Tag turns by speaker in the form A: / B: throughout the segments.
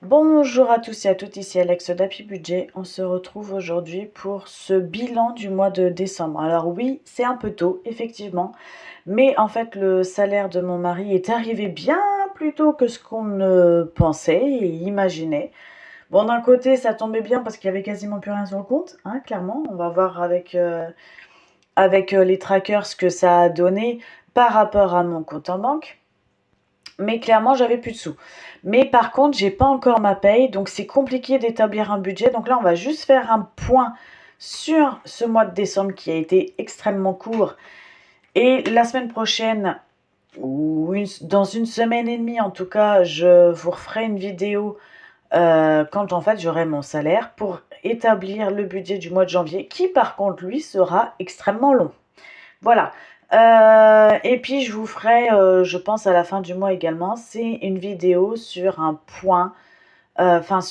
A: Bonjour à tous et à toutes, ici Alex d'Happy Budget. On se retrouve aujourd'hui pour ce bilan du mois de décembre. Alors oui, c'est un peu tôt, effectivement, mais en fait le salaire de mon mari est arrivé bien plus tôt que ce qu'on ne pensait et imaginait. Bon, d'un côté, ça tombait bien parce qu'il y avait quasiment plus rien sur le compte, hein, clairement. On va voir avec les trackers ce que ça a donné par rapport à mon compte en banque. Mais clairement, j'avais plus de sous. Mais par contre, j'ai pas encore ma paye, donc c'est compliqué d'établir un budget. Donc là, on va juste faire un point sur ce mois de décembre qui a été extrêmement court. Et la semaine prochaine, ou dans une semaine et demie en tout cas, je vous referai une vidéo quand en fait j'aurai mon salaire pour établir le budget du mois de janvier, qui par contre lui sera extrêmement long. Voilà. Et puis je vous ferai, je pense à la fin du mois également, c'est une vidéo sur un point, enfin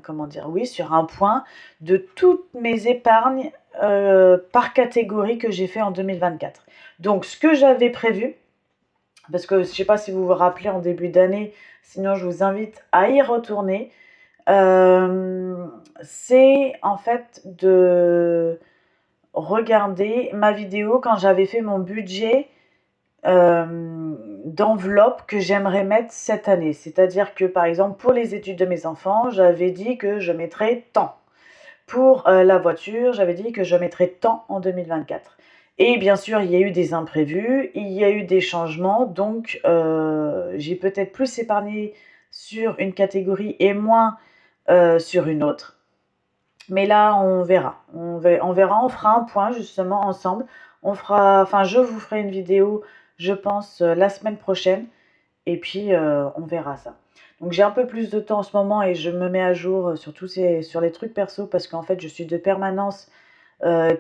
A: comment dire, oui, sur un point de toutes mes épargnes par catégorie que j'ai fait en 2024. Donc ce que j'avais prévu, parce que je ne sais pas si vous vous rappelez en début d'année, sinon je vous invite à y retourner, c'est en fait de regarder ma vidéo quand j'avais fait mon budget d'enveloppe que j'aimerais mettre cette année. C'est-à-dire que par exemple pour les études de mes enfants, j'avais dit que je mettrais tant. Pour la voiture, j'avais dit que je mettrais tant en 2024. Et bien sûr, il y a eu des imprévus, il y a eu des changements, donc j'ai peut-être plus épargné sur une catégorie et moins sur une autre. Mais là, on verra. On fera un point justement ensemble. Enfin, je vous ferai une vidéo, je pense, la semaine prochaine. Et puis, on verra ça. Donc, j'ai un peu plus de temps en ce moment et je me mets à jour sur les trucs perso parce qu'en fait, je suis de permanence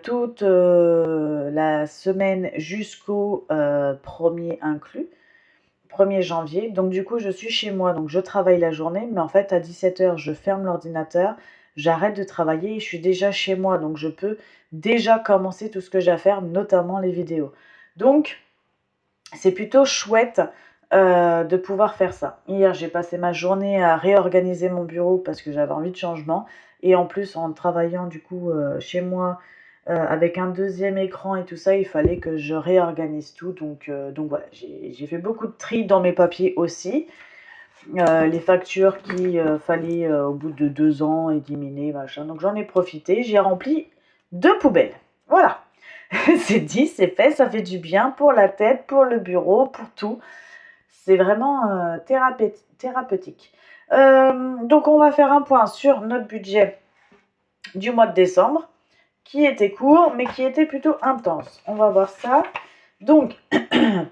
A: toute la semaine jusqu'au 1er inclus. 1er janvier. Donc du coup, je suis chez moi, donc je travaille la journée, mais en fait, à 17h, je ferme l'ordinateur, j'arrête de travailler et je suis déjà chez moi, donc je peux déjà commencer tout ce que j'ai à faire, notamment les vidéos. Donc, c'est plutôt chouette de pouvoir faire ça. Hier, j'ai passé ma journée à réorganiser mon bureau parce que j'avais envie de changement. Et en plus, en travaillant du coup chez moi avec un deuxième écran et tout ça, il fallait que je réorganise tout. Donc voilà, j'ai fait beaucoup de tri dans mes papiers aussi. Les factures qu'il fallait au bout de 2 ans éliminer, machin. Donc j'en ai profité, j'ai rempli 2 poubelles. Voilà. C'est dit, c'est fait, ça fait du bien pour la tête, pour le bureau, pour tout. C'est vraiment thérapeutique. Donc on va faire un point sur notre budget du mois de décembre, qui était court, mais qui était plutôt intense. On va voir ça. Donc,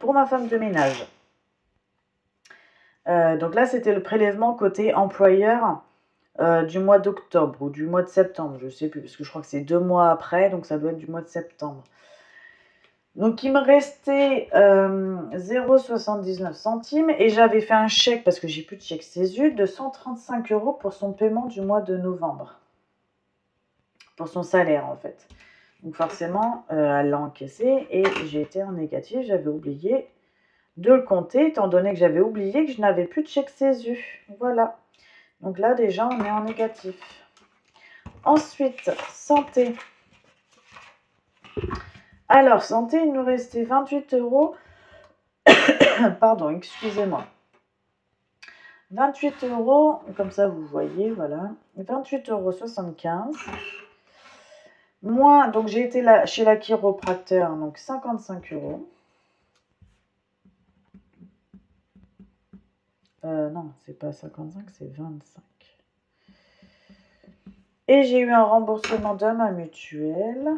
A: pour ma femme de ménage, donc là c'était le prélèvement côté employeur du mois d'octobre ou du mois de septembre, je ne sais plus, parce que je crois que c'est 2 mois après, donc ça doit être du mois de septembre. Donc il me restait 0,79 centimes et j'avais fait un chèque, parce que j'ai plus de chèque CESU, de 135 € pour son paiement du mois de novembre. Pour son salaire en fait. Donc forcément, elle l'a encaissé et j'ai été en négatif, j'avais oublié de le compter, étant donné que j'avais oublié que je n'avais plus de chèque CESU. Voilà. Donc là déjà on est en négatif. Ensuite, santé. Alors, santé, il nous restait 28 €. Pardon, excusez-moi. 28 €, comme ça vous voyez, voilà. 28,75 €. Moins, donc j'ai été là, chez la chiropracteur, donc 55 €. Non, c'est pas 55, c'est 25. Et j'ai eu un remboursement de ma mutuelle.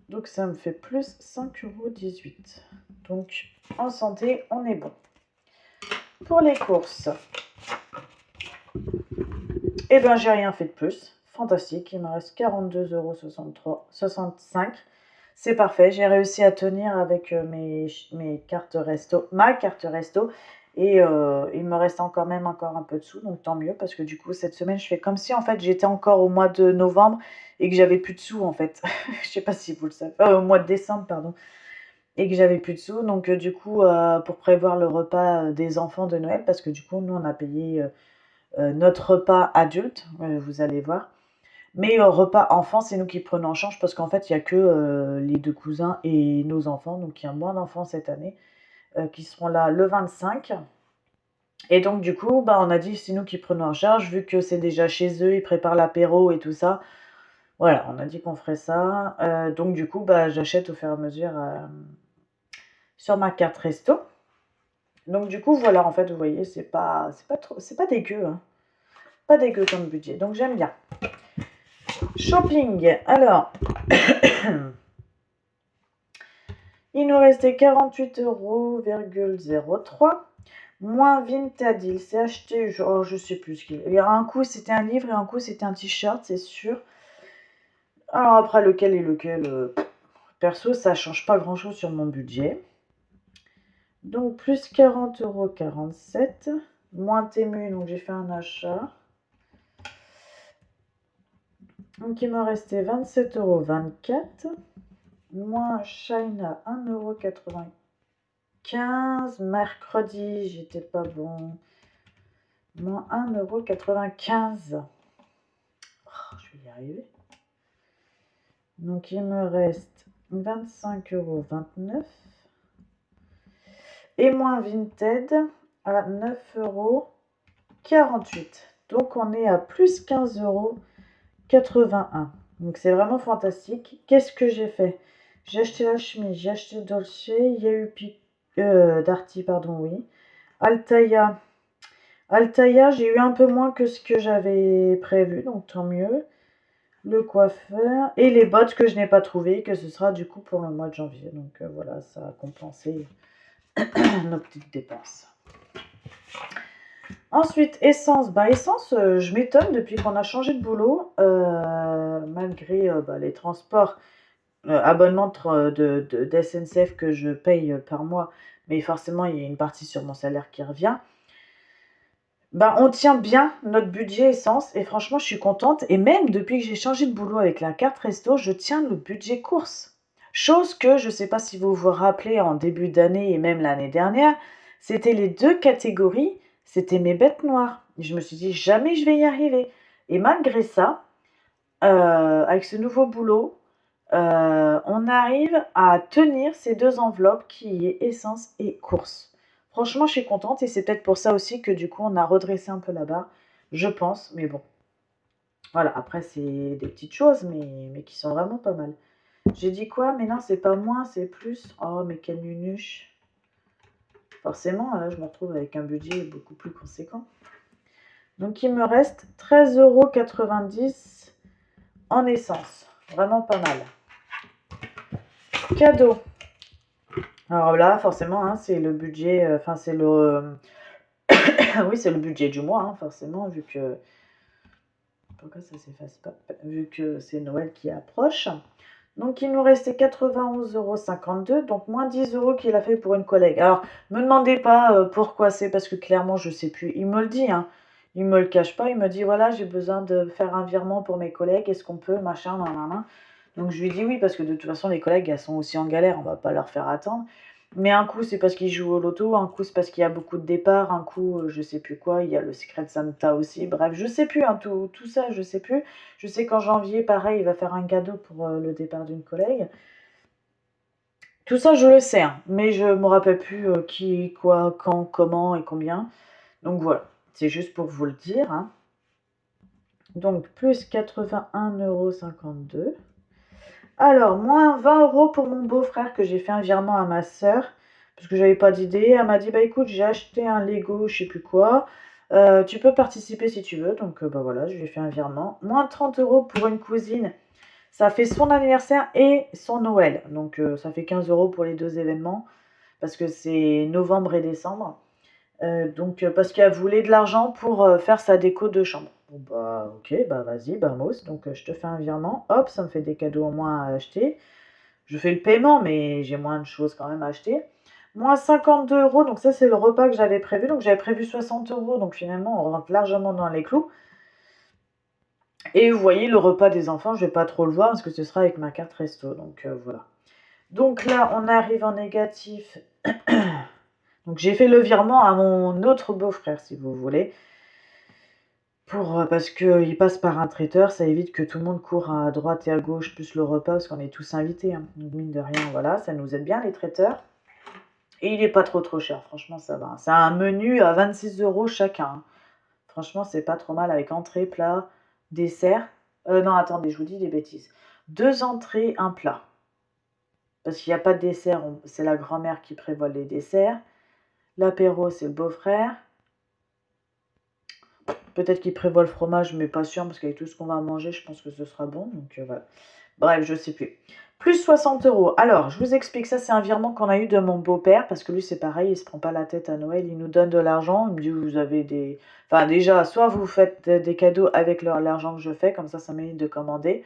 A: Donc ça me fait plus 5,18 €. Donc en santé, on est bon. Pour les courses, eh ben j'ai rien fait de plus. Fantastique, il me reste 42,65 €. C'est parfait, j'ai réussi à tenir avec mes cartes resto, ma carte resto. Et il me reste encore un peu de sous, donc tant mieux, parce que du coup, cette semaine, je fais comme si en fait j'étais encore au mois de novembre et que j'avais plus de sous en fait. Je sais pas si vous le savez. Au mois de décembre, pardon. et que j'avais plus de sous. Donc du coup, pour prévoir le repas des enfants de Noël, parce que du coup, nous, on a payé notre repas adulte, vous allez voir. Mais repas enfants, c'est nous qui prenons en charge parce qu'en fait, il y a que les 2 cousins et nos enfants, donc il y a moins d'enfants cette année, qui seront là le 25. Et donc du coup, bah, on a dit: «C'est nous qui prenons en charge», vu que c'est déjà chez eux, ils préparent l'apéro et tout ça. Voilà, on a dit qu'on ferait ça, donc du coup, bah, j'achète au fur et à mesure, sur ma carte resto. Donc du coup, voilà, en fait, vous voyez, c'est pas dégueu, hein. Pas dégueu comme budget, donc j'aime bien. Shopping, alors il nous restait 48,03 €, moins Vinted, il s'est acheté, je sais plus ce qu'il y a. Un coup, c'était un livre et un coup, c'était un t-shirt, c'est sûr. Alors après, lequel est lequel, perso, ça change pas grand-chose sur mon budget. Donc plus 40,47 €, moins Temu, donc j'ai fait un achat. Donc il me restait 27,24 €, moins China 1,95 €. Mercredi, j'étais pas bon. Moins 1,95 €. Oh, je vais y arriver. Donc il me reste 25,29 €. Et moins Vinted à 9,48 €. Donc on est à plus 15,81 €. Donc c'est vraiment fantastique. Qu'est-ce que j'ai fait? J'ai acheté la chemise, j'ai acheté Dolce, il y a eu Darty, pardon, oui. Altaïa. Altaïa, j'ai eu un peu moins que ce que j'avais prévu, donc tant mieux. Le coiffeur et les bottes que je n'ai pas trouvées, que ce sera du coup pour le mois de janvier. Donc voilà, ça a compensé nos petites dépenses. Ensuite, essence. Bah, essence, je m'étonne depuis qu'on a changé de boulot, malgré les transports, abonnement de SNCF que je paye par mois, mais forcément, il y a une partie sur mon salaire qui revient. Bah, on tient bien notre budget essence et franchement, je suis contente. Et même depuis que j'ai changé de boulot avec la carte resto, je tiens le budget course. Chose que je ne sais pas si vous vous rappelez en début d'année et même l'année dernière, c'était les deux catégories, c'était mes bêtes noires. Et je me suis dit, jamais je vais y arriver. Et malgré ça, avec ce nouveau boulot, on arrive à tenir ces deux enveloppes qui est essence et course. Franchement, je suis contente et c'est peut-être pour ça aussi que du coup, on a redressé un peu la barre, je pense, mais bon. Voilà, après, c'est des petites choses, mais qui sont vraiment pas mal. J'ai dit quoi? Mais non, c'est pas moins, c'est plus. Oh, mais quelle nunuche. Forcément, là, je me retrouve avec un budget beaucoup plus conséquent. Donc, il me reste 13,90 € en essence. Vraiment pas mal. Cadeau. Alors là, forcément, hein, c'est le budget, enfin, c'est le. Oui, c'est le budget du mois, hein, forcément, vu que. Pourquoi ça s'efface pas? Vu que c'est Noël qui approche. Donc, il nous restait 91,52 €, donc moins 10 € qu'il a fait pour une collègue. Alors, me demandez pas pourquoi c'est, parce que clairement, je sais plus. Il me le dit, hein. Il me le cache pas. Il me dit, voilà, j'ai besoin de faire un virement pour mes collègues. Est-ce qu'on peut, machin, nanana. Donc, je lui dis oui, parce que de toute façon, les collègues, elles sont aussi en galère. On va pas leur faire attendre. Mais un coup, c'est parce qu'ils jouent au loto, un coup, c'est parce qu'il y a beaucoup de départs, un coup, je sais plus quoi, il y a le Secret Santa aussi. Bref, je sais plus, hein, tout ça, je sais plus. Je sais qu'en janvier, pareil, il va faire un cadeau pour le départ d'une collègue. Tout ça, je le sais, hein, mais je me rappelle plus qui, quoi, quand, comment et combien. Donc voilà, c'est juste pour vous le dire, hein. Donc plus 81,52 €. Alors, moins 20 € pour mon beau-frère que j'ai fait un virement à ma sœur, parce que j'avais pas d'idée. Elle m'a dit, bah écoute, j'ai acheté un Lego, je sais plus quoi. Tu peux participer si tu veux. Donc bah voilà, je lui ai fait un virement. Moins 30 € pour une cousine. Ça fait son anniversaire et son Noël. Donc ça fait 15 € pour les deux événements, parce que c'est novembre et décembre. Donc parce qu'elle voulait de l'argent pour faire sa déco de chambre. Bon bah ok, bah vas-y, bah Mousse, donc je te fais un virement, hop, ça me fait des cadeaux en moins à acheter. Je fais le paiement, mais j'ai moins de choses quand même à acheter. Moins 52 €, donc ça c'est le repas que j'avais prévu. Donc j'avais prévu 60 €, donc finalement on rentre largement dans les clous. Et vous voyez, le repas des enfants, je vais pas trop le voir parce que ce sera avec ma carte resto. Donc voilà. Donc là, on arrive en négatif. Donc j'ai fait le virement à mon autre beau-frère, si vous voulez. Parce qu'il passe par un traiteur, ça évite que tout le monde court à droite et à gauche, plus le repas, parce qu'on est tous invités. Hein. Donc mine de rien, voilà, ça nous aide bien les traiteurs. Et il n'est pas trop cher, franchement ça va. C'est un menu à 26 € chacun. Hein. Franchement, c'est pas trop mal avec entrée, plat, dessert. Non, attendez, je vous dis des bêtises. 2 entrées, un plat. Parce qu'il n'y a pas de dessert, c'est la grand-mère qui prévoit les desserts. L'apéro, c'est le beau-frère. Peut-être qu'il prévoit le fromage, mais pas sûr, parce qu'avec tout ce qu'on va manger, je pense que ce sera bon. Donc voilà. Bref, je sais plus. Plus 60 €. Alors, je vous explique, ça c'est un virement qu'on a eu de mon beau-père, parce que lui c'est pareil, il se prend pas la tête à Noël, il nous donne de l'argent, il me dit vous avez des... Enfin déjà, soit vous faites des cadeaux avec l'argent que je fais, comme ça m'évite de commander,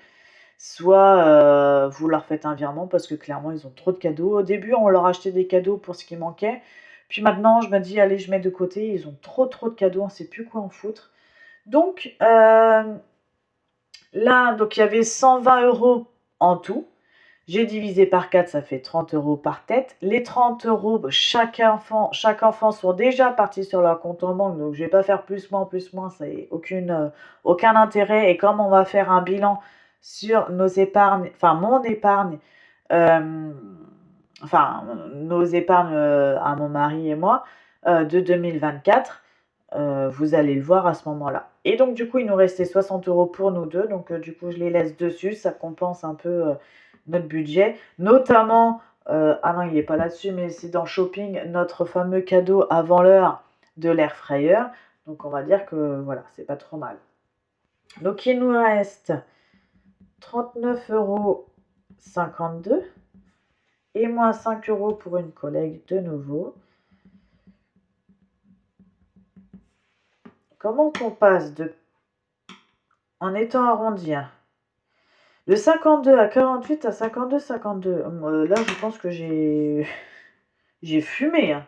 A: soit vous leur faites un virement, parce que clairement ils ont trop de cadeaux. Au début, on leur achetait des cadeaux pour ce qui manquait, puis maintenant je me dis allez, je mets de côté, ils ont trop de cadeaux, on sait plus quoi en foutre. Donc là, donc il y avait 120 € en tout. J'ai divisé par 4, ça fait 30 € par tête. Les 30 €, chaque enfant sont déjà partis sur leur compte en banque, donc je vais pas faire plus, moins, ça n'a aucun intérêt. Et comme on va faire un bilan sur nos épargnes, enfin mon épargne, euh, enfin nos épargnes à mon mari et moi, de 2024, vous allez le voir à ce moment-là. Et donc du coup, il nous restait 60 € pour nous deux, donc du coup, je les laisse dessus, ça compense un peu notre budget, notamment, ah non, il n'est pas là-dessus, mais c'est dans shopping, notre fameux cadeau avant l'heure de l'air fryer, donc on va dire que voilà, c'est pas trop mal. Donc il nous reste 39,52 € et moins 5 € pour une collègue de nouveau. Comment qu'on passe en étant arrondi, hein, de 52 à 48 à 52, 52. Là, je pense que j'ai fumé. Hein.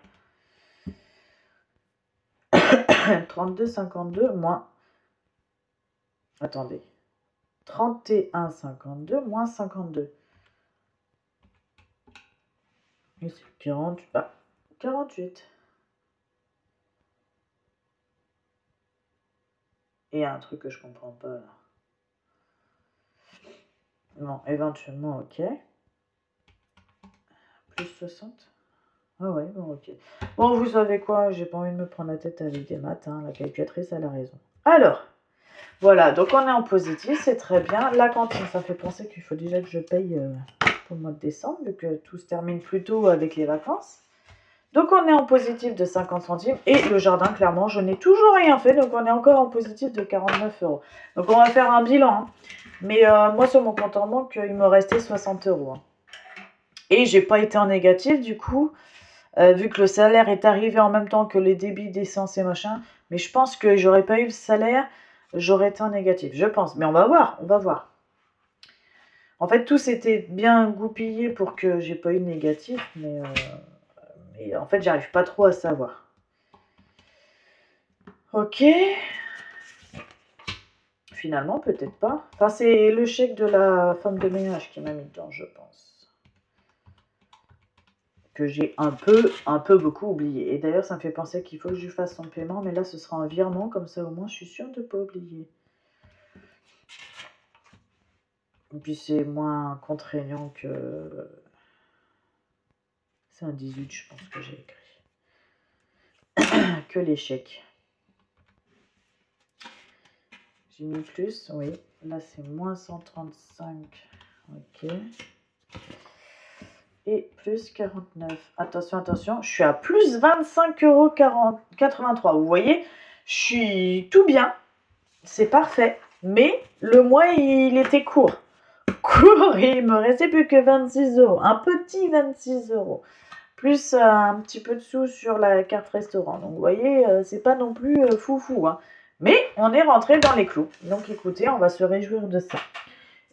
A: 32, 52 moins... Attendez. 31, 52 moins 52. Et c'est 48. Ah, 48. Et il y a un truc que je comprends pas là. Non, éventuellement, ok. Plus 60. Ah ouais, bon, ok. Bon, vous savez quoi, j'ai pas envie de me prendre la tête avec des maths, hein. La calculatrice, elle a raison. Alors, voilà, donc on est en positif, c'est très bien. La cantine, ça fait penser qu'il faut déjà que je paye pour le mois de décembre, vu que tout se termine plus tôt avec les vacances. Donc on est en positif de 50 centimes. Et le jardin, clairement, je n'ai toujours rien fait, donc on est encore en positif de 49 €. Donc on va faire un bilan. Hein. Mais moi, sur mon compte en banque, il me restait 60 €. Hein. Et j'ai pas été en négatif, du coup, vu que le salaire est arrivé en même temps que les débits d'essence et machin. Mais je pense que j'aurais pas eu le salaire, j'aurais été en négatif. Je pense. Mais on va voir, on va voir. En fait, tout s'était bien goupillé pour que j'ai pas eu de négatif, mais en fait, j'arrive pas trop à savoir. Ok. Finalement, peut-être pas. Enfin, c'est le chèque de la femme de ménage qui m'a mis dedans, je pense. Que j'ai un peu beaucoup oublié. Et d'ailleurs, ça me fait penser qu'il faut que je lui fasse son paiement, mais là, ce sera un virement, comme ça, au moins, je suis sûre de ne pas oublier. Et puis, c'est moins contraignant que... C'est un 18, je pense que j'ai écrit. Que les chèques. J'ai mis plus, oui. Là, c'est moins 135. Ok. Et plus 49. Attention, attention, je suis à plus 25,83 €. Vous voyez, je suis tout bien. C'est parfait. Mais le mois, il était court. Court, et il me restait plus que 26 €. Un petit 26 €. Plus un petit peu de sous sur la carte restaurant. Donc, vous voyez, c'est pas non plus foufou. Hein. Mais on est rentré dans les clous. Donc, écoutez, on va se réjouir de ça.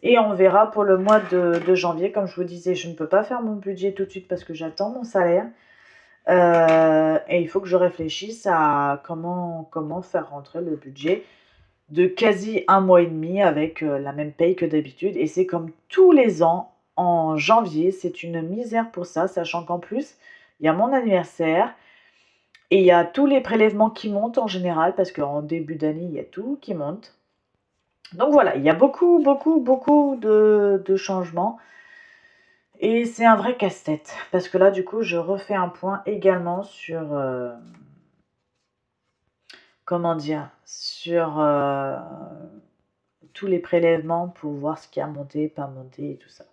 A: Et on verra pour le mois de janvier. Comme je vous disais, je ne peux pas faire mon budget tout de suite parce que j'attends mon salaire. Et il faut que je réfléchisse à comment faire rentrer le budget de quasi un mois et demi avec la même paye que d'habitude. Et c'est comme tous les ans, en janvier. C'est une misère pour ça, sachant qu'en plus, il y a mon anniversaire et il y a tous les prélèvements qui montent en général, parce qu'en début d'année, il y a tout qui monte. Donc voilà, il y a beaucoup, beaucoup, beaucoup de changements. Et c'est un vrai casse-tête. Parce que là, du coup, je refais un point également sur, comment dire, sur tous les prélèvements pour voir ce qui a monté, pas monté et tout ça.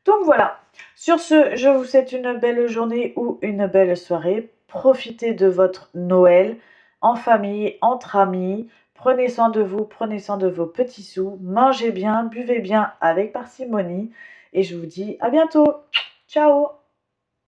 A: Donc voilà. Sur ce, je vous souhaite une belle journée ou une belle soirée. Profitez de votre Noël en famille, entre amis. Prenez soin de vous, prenez soin de vos petits sous. Mangez bien, buvez bien avec parcimonie. Et je vous dis à bientôt. Ciao!